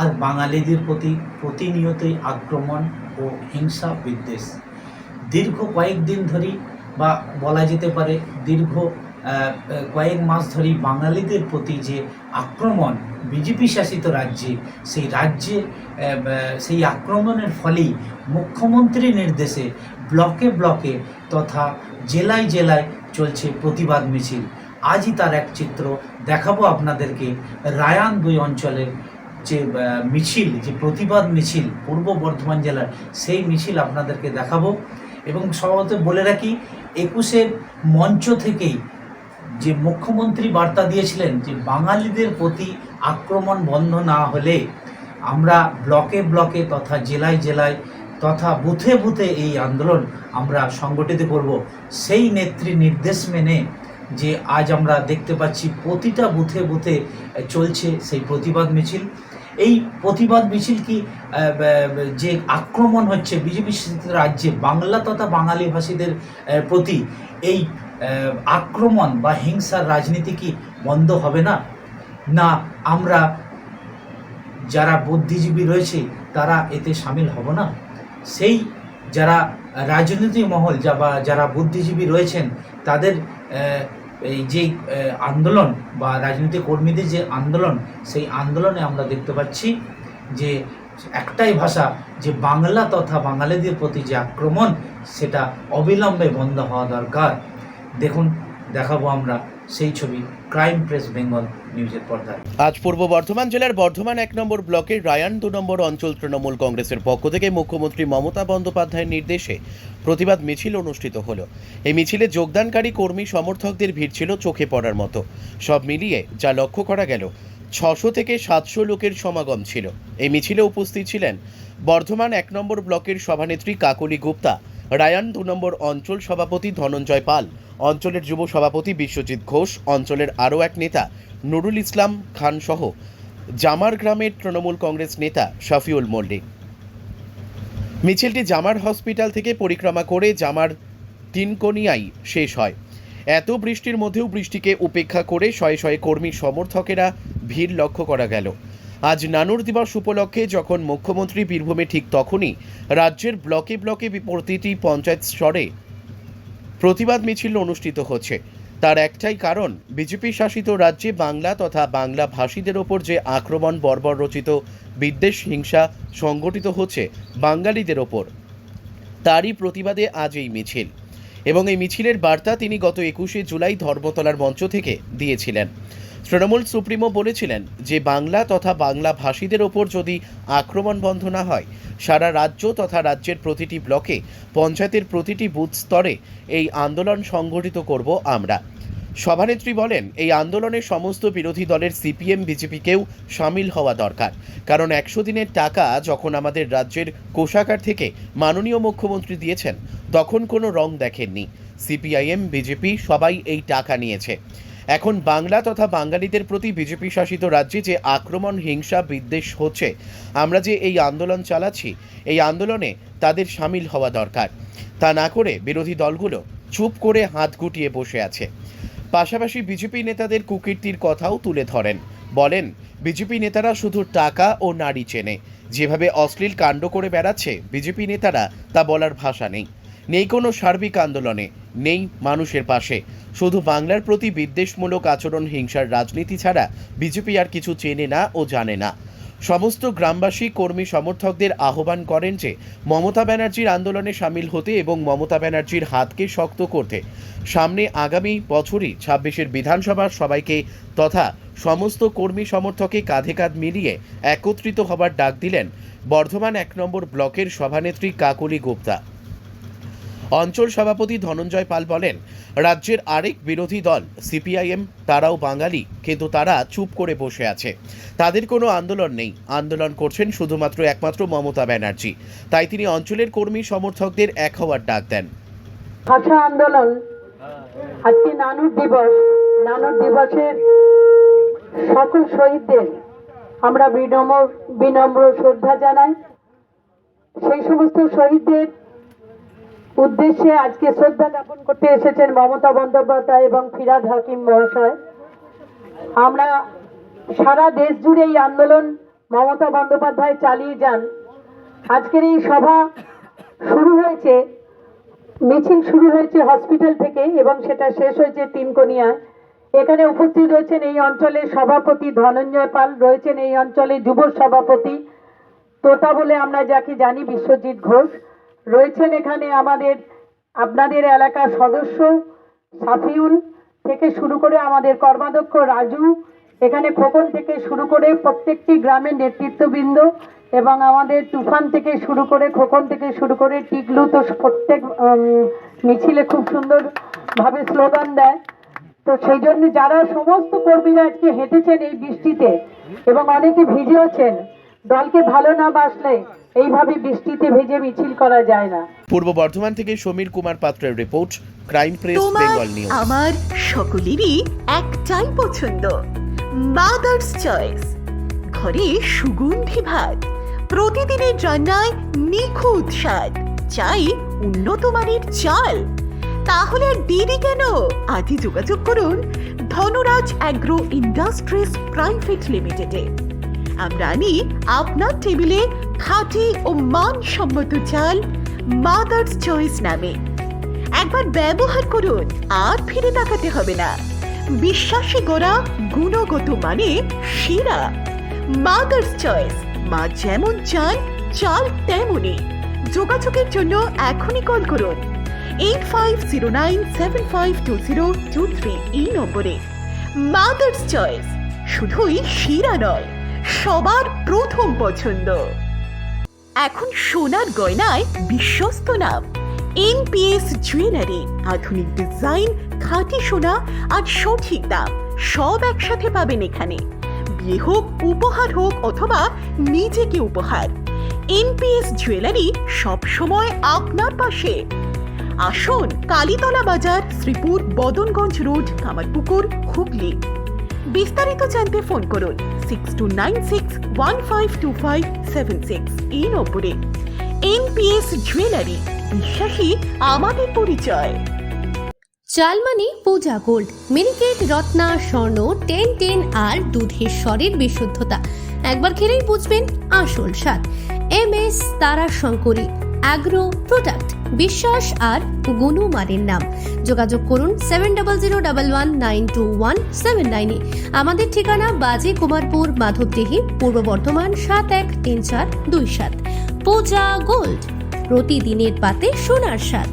আর বাঙালিদের প্রতি প্রতিনিয়তই আক্রমণ ও হিংসা বিদ্বেষ দীর্ঘ কয়েকদিন ধরেই বা বলা যেতে পারে দীর্ঘ কয়েক মাস ধরেই বাঙালিদের প্রতি যে আক্রমণ বিজেপি শাসিত রাজ্যে সেই আক্রমণের ফলেই মুখ্যমন্ত্রীর নির্দেশে ব্লকে ব্লকে তথা জেলায় জেলায় চলছে প্রতিবাদ মিছিল। আজই তার এক চিত্র দেখাবো আপনাদেরকে। রায়ান 2 অঞ্চলের যে মিছিল, যে প্রতিবাদ মিছিল পূর্ব বর্ধমান জেলার, সেই মিছিল আপনাদেরকে দেখাবো। এবং স্বভাবত বলে রাখি, 21-এর মঞ্চ থেকেই যে মুখ্যমন্ত্রী বার্তা দিয়েছিলেন যে বাঙালিদের প্রতি আক্রমণ বন্ধ না হলে আমরা ব্লকে ব্লকে তথা জেলায় জেলায় তথা বুথে বুথে এই আন্দোলন আমরা সংগঠিত করব। সেই নেত্রী নির্দেশ মেনে যে আজ আমরা দেখতে পাচ্ছি প্রতিটা বুথে বুথে চলছে সেই প্রতিবাদ মিছিল। এই প্রতিবাদ মিছিল কি যে আক্রমণ হচ্ছে বিজেপি শাসিত রাজ্যে বাংলা তথা বাঙালি ভাষীদের প্রতি, এই আক্রমণ বা হিংসার রাজনীতি কি বন্ধ হবে না? না আমরা যারা বুদ্ধিজীবী রয়েছে তারা এতে সামিল হব না? সেই যারা রাজনৈতিক মহল বা যারা বুদ্ধিজীবী রয়েছেন তাদের এই যে আন্দোলন বা রাজনৈতিক কর্মীদের যে আন্দোলন, সেই আন্দোলনে আমরা দেখতে পাচ্ছি যে একটাই ভাষা, যে বাংলা তথা বাঙালিদের প্রতি যে আক্রমণ সেটা অবিলম্বে বন্ধ হওয়া দরকার। দেখুন, দেখাবো আমরা সেই ছবি ক্রাইম প্রেস বেঙ্গল নিউজের পর্দায়। আজ পূর্ব বর্ধমান জেলার বর্ধমান 1 নম্বর ব্লকের রায়ান 2 নম্বর অঞ্চল তৃণমূল কংগ্রেসের পক্ষ থেকে মুখ্যমন্ত্রী মমতা বন্দ্যোপাধ্যায়ের নির্দেশে প্রতিবাদ মিছিল অনুষ্ঠিত হলো। এই মিছিলে যোগদানকারী কর্মী সমর্থকদের ভিড় ছিল চোখে পড়ার মতো। সব মিলিয়ে যা লক্ষ্য করা গেল, 600 থেকে 700 লোকের সমাগম ছিল। এই মিছিলে উপস্থিত ছিলেন বর্ধমান 1 নম্বর ব্লকের সভানেত্রী কাকলি গুপ্তা, রায়ান 2 নম্বর অঞ্চল সভাপতি ধনঞ্জয় পাল, অঞ্চলের যুব সভাপতি বিশ্বজিৎ ঘোষ, অঞ্চলের আরও এক নেতা নুরুল ইসলাম খান সহ জামার গ্রামের তৃণমূল কংগ্রেস নেতা শফিউল মল্লিক। মিছিলটি জামার হসপিটাল থেকে পরিক্রমা করে জামার তিনকোনিয়ায় শেষ হয়। এত বৃষ্টির মধ্যেও বৃষ্টিকে উপেক্ষা করে শয়ে শয়ে কর্মী সমর্থকেরা ভিড় লক্ষ্য করা গেল। আজ নানুর দিবস উপলক্ষে যখন মুখ্যমন্ত্রী বীরভূমে, ঠিক তখনই রাজ্যের ব্লকে ব্লকে প্রতিটি পঞ্চায়েত স্তরে প্রতিবাদ মিছিল অনুষ্ঠিত হচ্ছে। তার একটাই কারণ, বিজেপি শাসিত রাজ্যে বাংলা তথা বাংলা ভাষীদের ওপর যে আক্রমণ, বর্বর রচিত বিদ্বেষ, হিংসা সংগঠিত হচ্ছে বাঙালিদের ওপর, তারই প্রতিবাদে আজ এই মিছিল। এবং এই মিছিলের বার্তা তিনি গত 21শে জুলাই ধর্মতলার মঞ্চ থেকে দিয়েছিলেন। তৃণমূল সুপ্রিমো বলেছিলেন যে বাংলা তথা বাংলা ভাষীদের ওপর যদি আক্রমণ বন্ধ না হয়, সারা রাজ্য তথা রাজ্যের প্রতিটি ব্লকে, পঞ্চায়েতের প্রতিটি বুথ স্তরে এই আন্দোলন সংগঠিত করব আমরা। সভানেত্রী বলেন, এই আন্দোলনে সমস্ত বিরোধী দলের সিপিএম বিজেপিকেও সামিল হওয়া দরকার। কারণ 100 দিনের টাকা যখন আমাদের রাজ্যের কোষাগার থেকে মাননীয় মুখ্যমন্ত্রী দিয়েছেন, তখন কোনো রং দেখেননি। সিপিআইএম বিজেপি সবাই এই টাকা নিয়েছে। এখন বাংলা তথা বাঙালিদের প্রতি বিজেপি শাসিত রাজ্যে যে আক্রমণ, হিংসা, বিদ্বেষ হচ্ছে, আমরা যে এই আন্দোলন চালাচ্ছি, এই আন্দোলনে তাদের সামিল হওয়া দরকার। তা না করে বিরোধী দলগুলো চুপ করে হাত গুটিয়ে বসে আছে। পাশাপাশি বিজেপি নেতাদের কুকীর্তির কথাও তুলে ধরেন। বলেন, বিজেপি নেতারা শুধু টাকা ও নারী চেনে। যেভাবে অশ্লীল কাণ্ড করে বেড়াচ্ছে বিজেপি নেতারা, তা বলার ভাষা নেই। নেই কোনো সার্বিক আন্দোলনে, নেই মানুষের পাশে। শুধু বাংলার প্রতি বিদ্বেষমূলক আচরণ, হিংসার রাজনীতি ছাড়া বিজেপি আর কিছু চেনে না ও জানে না। সমস্ত গ্রামবাসী, কর্মী সমর্থকদের আহ্বান করেন যে মমতা ব্যানার্জির আন্দোলনে সামিল হতে এবং মমতা ব্যানার্জির হাতকে শক্ত করতে। সামনে আগামী বছরই 26-এর বিধানসভার সবাইকে তথা সমস্ত কর্মী সমর্থকে কাঁধে কাঁধ মিলিয়ে একত্রিত হবার ডাক দিলেন বর্ধমান 1 নম্বর ব্লকের সভানেত্রী কাকলি গুপ্তা। অঞ্চল সভাপতি ধনঞ্জয় পাল বলেন, রাজ্যের আরেক বিরোধী দল সিপিআইএম, তারাও বাঙালি, কিন্তু তারা চুপ করে বসে আছে। তাদের কোনো আন্দোলন নেই। আন্দোলন করছেন শুধুমাত্র একমাত্র মমতা ব্যানার্জি। তাই তিনি অঞ্চলের কর্মী সমর্থকদের এক হওয়ার ডাক দেন। ভাষা আন্দোলন, আজকে নানুর দিবসের সকল শহীদদের আমরা বিনম্র শ্রদ্ধা জানাই। সেই সমস্ত শহীদদের উদ্দেশ্যে আজকে শ্রদ্ধা জ্ঞাপন করতে এসেছেন মমতা বন্দ্যোপাধ্যায় এবং ফিরহাদ হাকিম মহাশয়। আমরা সারা দেশ জুড়ে এই আন্দোলন মমতা বন্দ্যোপাধ্যায় চালিয়ে যান। আজকের এই সভা শুরু হয়েছে, মিছিল শুরু হয়েছে হসপিটাল থেকে এবং সেটা শেষ হয়েছে তিনকোনিয়ায়। এখানে উপস্থিত রয়েছেন এই অঞ্চলের সভাপতি ধনঞ্জয় পাল, রয়েছেন এই অঞ্চলের যুব সভাপতি তোতা বলে আমরা যাকে জানি বিশ্বজিৎ ঘোষ, রয়েছেন এখানে আমাদের আপনাদের এলাকার সদস্য সাফিউল থেকে শুরু করে আমাদের কর্মাধ্যক্ষ রাজু, এখানে খোকন থেকে শুরু করে প্রত্যেকটি গ্রামের নেতৃত্ববৃন্দ এবং আমাদের তুফান থেকে শুরু করে খোকন থেকে শুরু করে টিকলু তো প্রত্যেক মিছিলে খুব সুন্দরভাবে স্লোগান দেয়। তো সেই জন্য যারা সমস্ত কর্মীরা আজকে হেঁটেছেন এই বৃষ্টিতে এবং অনেকে ভিজেওছেন, দলকে ভালো না বাসলে এইভাবে বৃষ্টিতে ভেজে মিছিল করা যায় না। পূর্ব বর্ধমান থেকে সমীর কুমার পাত্রের report, crime press, Bengal news. আমার সকলেরই একটাই পছন্দ, মাদার্স চয়েস। ঘরে সুগন্ধি ভাত, প্রতিদিনের রান্নায় নিখুঁত স্বাদ, চাই উন্নত মানের চাল। তাহলে আর দেরি কেন? আজই যোগাযোগ করুন ধনরাজ অ্যাগ্রো ইন্ডাস্ট্রিজ প্রাইভেট লিমিটেডে। আমরা আনি আপনার টেবিলে খাঁটি ও মানসম্মত চাল মাদার্স চয়েস নামে। একবার ব্যবহার করুন, আর ফিরে তাকাতে হবে না। বিশ্বাসে গড়া গুণগত মানে সেরা মাদার্স চয়েস। মা যেমন চান, চাল তেমনই। যোগাযোগের জন্য এখনই কল করুন 8509752023 এই নম্বরে। মাদার্স চয়েস শুধুই সেরা নয়, সবার প্রথম পছন্দ। এখন সোনার গয়নায় বিশ্বস্ত নাম এনপিএস জুয়েলারি। আধুনিক ডিজাইন, খাঁটি সোনা আর সঠিক দাম সব একসাথে পাবেন এখানে। বিয়ে হোক, উপহার হোক অথবা নিজেকে উপহার, এনপিএস জুয়েলারি সব সময় আপনার পাশে। আসুন কালীতলা বাজার, শ্রীপুর, বদনগঞ্জ রোড, কামারপুকুর, হুগলি। বিস্তারিত জানতে ফোন করুন 6296152576 এই নম্বরে। এনপিএস জুয়েলারি, বিশ্বাসী আমাদের পরিচয়। চালমানি পূজা গোল্ড, মিনিকেট, রত্না, স্বর্ণ 1010 আর দুধের স্বরের বিশুদ্ধতা একবার খেলেই বুঝবেন আসল স্বাদ। MS তারা শঙ্করী অ্যাগ্রো প্রোডাক্ট, বিশ্বাস আর গুণমানের নাম। যোগাযোগ করুন 7001192179 এ। আমাদের ঠিকানা বাজে কুমারপুর, মাধবদেহি, পূর্ব বর্ধমান 713427। পূজা গোল্ড, প্রতিদিনের পাতে সোনার স্বাদ।